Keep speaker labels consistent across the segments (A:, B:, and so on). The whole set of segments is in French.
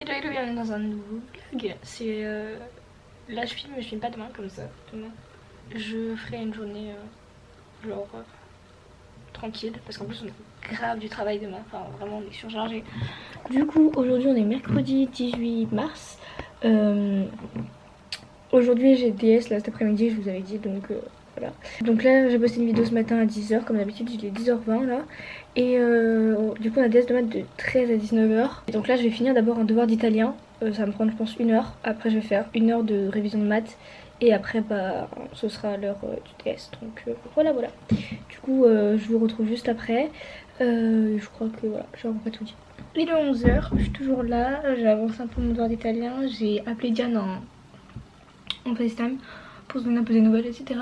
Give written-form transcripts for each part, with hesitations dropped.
A: Hello, hello, bienvenue dans un nouveau vlog. C'est là je filme pas demain comme ça. Demain, je ferai une journée tranquille parce qu'en plus on a grave du travail demain. Enfin vraiment on est surchargé. Du coup aujourd'hui on est mercredi 18 mars. Aujourd'hui j'ai DS là cet après-midi, je vous avais dit donc voilà. Donc là j'ai posté une vidéo ce matin à 10h comme d'habitude, il est 10h20 là. Et du coup on a DS de maths de 13 à 19h. Et donc là je vais finir d'abord un devoir d'italien, ça va me prendre je pense 1 heure. Après je vais faire 1 heure de révision de maths. Et après bah ce sera l'heure du test. Donc voilà voilà. Du coup je vous retrouve juste après. Je crois que voilà, j'ai encore pas tout dit. Il est 11h, je suis toujours là, j'ai avancé un peu mon devoir d'italien, j'ai appelé Diane en FaceTime pour se donner un peu des nouvelles, etc.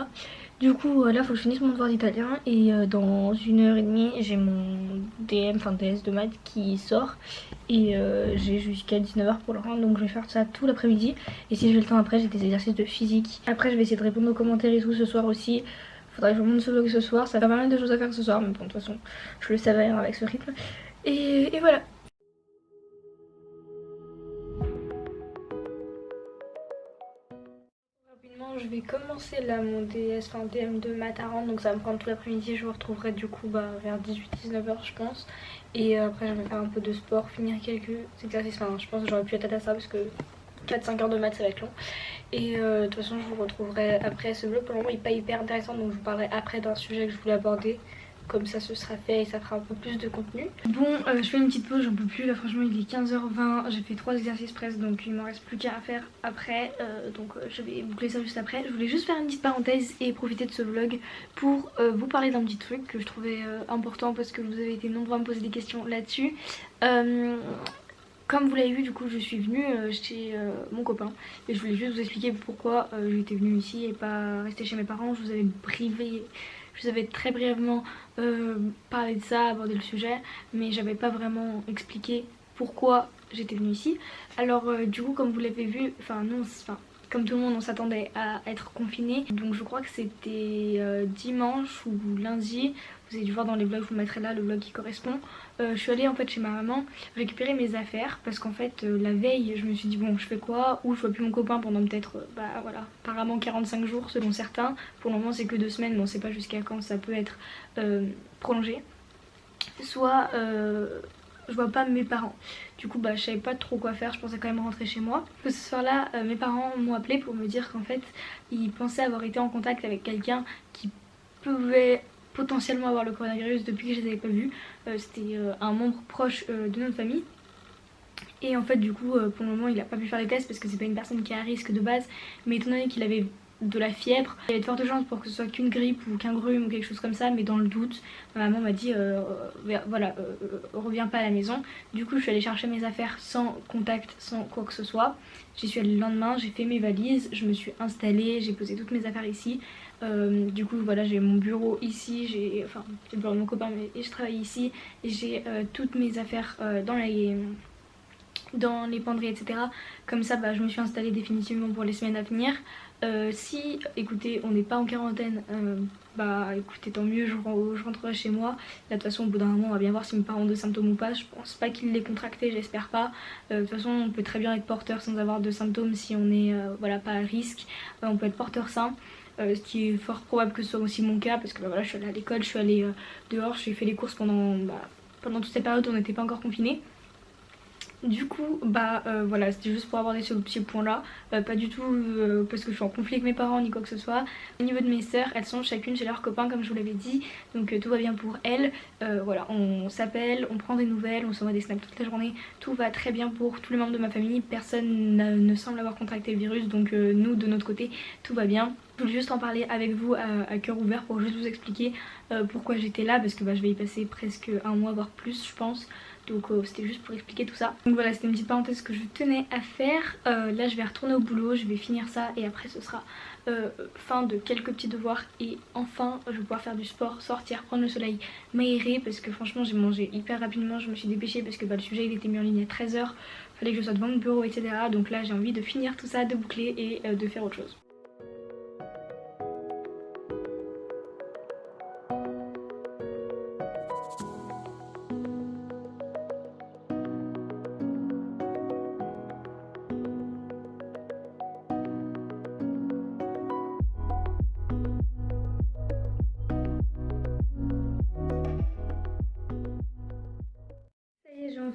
A: Du coup, là, faut que je finisse mon devoir d'italien et dans 1 heure et demie, j'ai mon DM, enfin DS de maths qui sort et j'ai jusqu'à 19h pour le rendre, donc je vais faire ça tout l'après-midi. Et si j'ai le temps après, j'ai des exercices de physique. Après, je vais essayer de répondre aux commentaires et tout ce soir aussi. Faudrait que je monte ce vlog ce soir, ça fait pas mal de choses à faire ce soir, mais bon, de toute façon, je le savais hein, avec ce rythme. Et voilà. Rapidement, je vais commencer là mon DS, enfin DM de maths à rendre, donc ça va me prendre tout l'après-midi. Je vous retrouverai du coup vers 18-19h je pense. Et après je vais faire un peu de sport, finir quelques exercices. Enfin je pense que j'aurais pu être à ça parce que 4-5 heures de maths ça va être long. Et de toute façon je vous retrouverai après ce vlog. Pour le moment il n'est pas hyper intéressant donc je vous parlerai après d'un sujet que je voulais aborder. Comme ça ce sera fait et ça fera un peu plus de contenu. Bon je fais une petite pause, j'en peux plus là, franchement il est 15h20. J'ai fait 3 exercices presque donc il m'en reste plus qu'à faire après. Donc je vais boucler ça juste après. Je voulais juste faire une petite parenthèse et profiter de ce vlog pour vous parler d'un petit truc que je trouvais important parce que vous avez été nombreux à me poser des questions là-dessus. Comme vous l'avez vu, du coup, je suis venue chez mon copain et je voulais juste vous expliquer pourquoi j'étais venue ici et pas rester chez mes parents. Je vous avais très brièvement parlé de ça, abordé le sujet, mais j'avais pas vraiment expliqué pourquoi j'étais venue ici. Alors, du coup, comme vous l'avez vu, enfin, non, enfin, comme tout le monde, on s'attendait à être confiné. Donc, je crois que c'était dimanche ou lundi. Vous avez dû voir dans les vlogs, je vous mettrai là le vlog qui correspond. Je suis allée en fait chez ma maman récupérer mes affaires parce qu'en fait la veille je me suis dit bon je fais quoi, ou je vois plus mon copain pendant peut-être bah voilà apparemment 45 jours selon certains. Pour le moment c'est que 2 semaines, mais on sait pas jusqu'à quand ça peut être prolongé. Soit je vois pas mes parents. Du coup bah je savais pas trop quoi faire, je pensais quand même rentrer chez moi. Ce soir là mes parents m'ont appelé pour me dire qu'en fait ils pensaient avoir été en contact avec quelqu'un qui pouvait potentiellement avoir le coronavirus depuis que je les avais pas vus. C'était un membre proche de notre famille. Et en fait du coup pour le moment il a pas pu faire les tests parce que c'est pas une personne qui est à risque de base. Mais étant donné qu'il avait de la fièvre, il y avait de fortes chances pour que ce soit qu'une grippe ou qu'un rhume ou quelque chose comme ça. Mais dans le doute, ma maman m'a dit voilà reviens pas à la maison. Du coup je suis allée chercher mes affaires sans contact, sans quoi que ce soit. J'y suis allée le lendemain, j'ai fait mes valises, je me suis installée, j'ai posé toutes mes affaires ici. Du coup voilà j'ai mon bureau ici, j'ai enfin le bureau de mon copain mais je travaille ici. Et j'ai toutes mes affaires dans les penderies etc. Comme ça bah, je me suis installée définitivement pour les semaines à venir. Si écoutez on n'est pas en quarantaine, bah écoutez tant mieux, je rentrerai chez moi. Là de toute façon au bout d'un moment on va bien voir si mes parents ont des symptômes ou pas. Je pense pas qu'ils l'aient contracté, j'espère pas. De toute façon on peut très bien être porteur sans avoir de symptômes si on est voilà, pas à risque. On peut être porteur sain. Ce qui est fort probable que ce soit aussi mon cas parce que bah, voilà, je suis allée à l'école, je suis allée dehors, j'ai fait les courses pendant toute cette période où on n'était pas encore confinés. Du coup bah voilà c'était juste pour aborder ce petit point là, pas du tout parce que je suis en conflit avec mes parents ni quoi que ce soit. Au niveau de mes sœurs, elles sont chacune chez leurs copains comme je vous l'avais dit, donc tout va bien pour elles. Voilà on s'appelle, on prend des nouvelles, on s'envoie des snaps toute la journée, tout va très bien pour tous les membres de ma famille, personne ne semble avoir contracté le virus, donc nous de notre côté tout va bien. Je voulais juste en parler avec vous à cœur ouvert pour juste vous expliquer pourquoi j'étais là parce que bah, je vais y passer presque un mois voire plus je pense. Donc c'était juste pour expliquer tout ça. Donc voilà c'était une petite parenthèse que je tenais à faire. Là je vais retourner au boulot, je vais finir ça et après ce sera fin de quelques petits devoirs. Et enfin je vais pouvoir faire du sport, sortir, prendre le soleil, m'aérer. Parce que franchement j'ai mangé hyper rapidement, je me suis dépêchée parce que bah, le sujet il était mis en ligne à 13h. Fallait que je sois devant mon bureau etc. Donc là j'ai envie de finir tout ça, de boucler et de faire autre chose.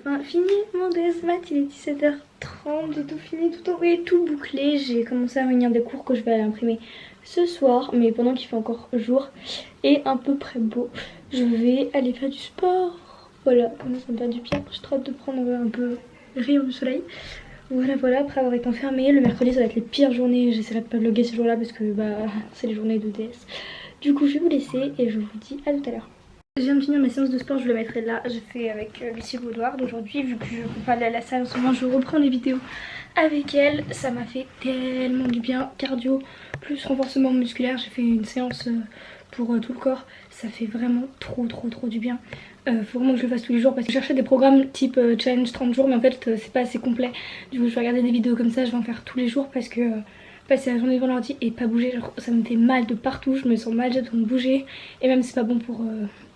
A: enfin fini mon DS Math, il est 17h30, j'ai tout fini, tout envoyé, tout bouclé. J'ai commencé à réunir des cours que je vais aller imprimer ce soir, mais pendant qu'il fait encore jour et à peu près beau, je vais aller faire du sport. Voilà, comme ça me fait du bien, j'ai trop hâte de prendre un peu le rayon du soleil. Voilà, après avoir été enfermée, le mercredi ça va être les pires journées, j'essaierai de pas vlogger ces jours-là parce que bah c'est les journées de DS. Du coup je vais vous laisser et je vous dis à tout à l'heure. Je viens de finir ma séance de sport, je le mettrai là, j'ai fait avec Lucie Baudouard aujourd'hui, vu que je peux pas aller à la salle en ce moment, je reprends les vidéos avec elle. Ça m'a fait tellement du bien, cardio plus renforcement musculaire, j'ai fait une séance pour tout le corps, ça fait vraiment trop du bien. Faut vraiment que je le fasse tous les jours parce que je cherchais des programmes type challenge 30 jours mais en fait c'est pas assez complet. Du coup je vais regarder des vidéos comme ça, je vais en faire tous les jours parce que passer la journée devant l'ordi et pas bouger, genre, ça me fait mal de partout, je me sens mal, j'ai besoin de bouger et même c'est pas bon pour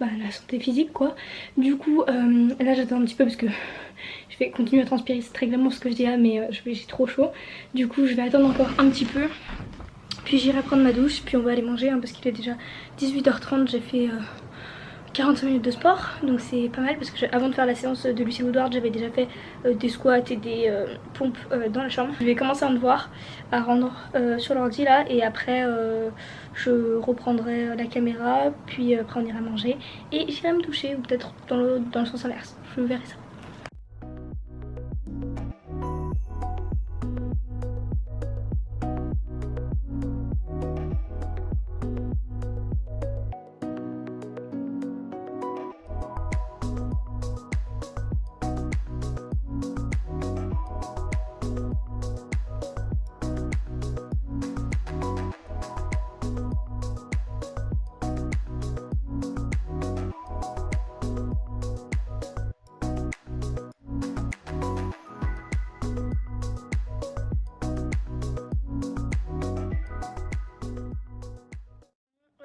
A: la santé physique quoi. Du coup là j'attends un petit peu parce que je vais continuer à transpirer, c'est très glamour ce que je dis là mais j'ai trop chaud. Du coup je vais attendre encore un petit peu. Puis j'irai prendre ma douche, puis on va aller manger hein, parce qu'il est déjà 18h30, j'ai fait 45 minutes de sport, donc c'est pas mal parce que avant de faire la séance de Lucie Woodward, j'avais déjà fait des squats et des pompes dans la chambre. Je vais commencer un devoir à rendre sur l'ordi là et après je reprendrai la caméra, puis après on ira manger et j'irai me doucher ou peut-être dans le sens inverse, je verrai ça.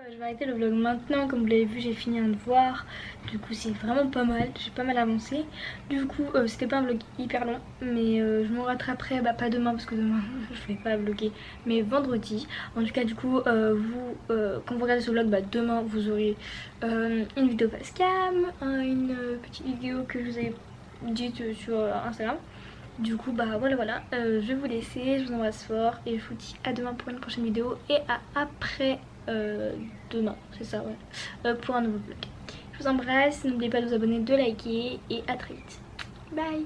A: Je vais arrêter le vlog maintenant, comme vous l'avez vu j'ai fini un devoir, du coup c'est vraiment pas mal, j'ai pas mal avancé. Du coup c'était pas un vlog hyper long mais je me rattraperai, pas demain parce que demain je vais pas vlogger mais vendredi. En tout cas du coup quand vous regardez ce vlog demain vous aurez une vidéo face cam, une petite vidéo que je vous ai dite sur Instagram. Du coup voilà, je vais vous laisser, je vous embrasse fort et je vous dis à demain pour une prochaine vidéo et à après demain, c'est ça ouais, pour un nouveau vlog. Je vous embrasse, n'oubliez pas de vous abonner, de liker et à très vite. Bye.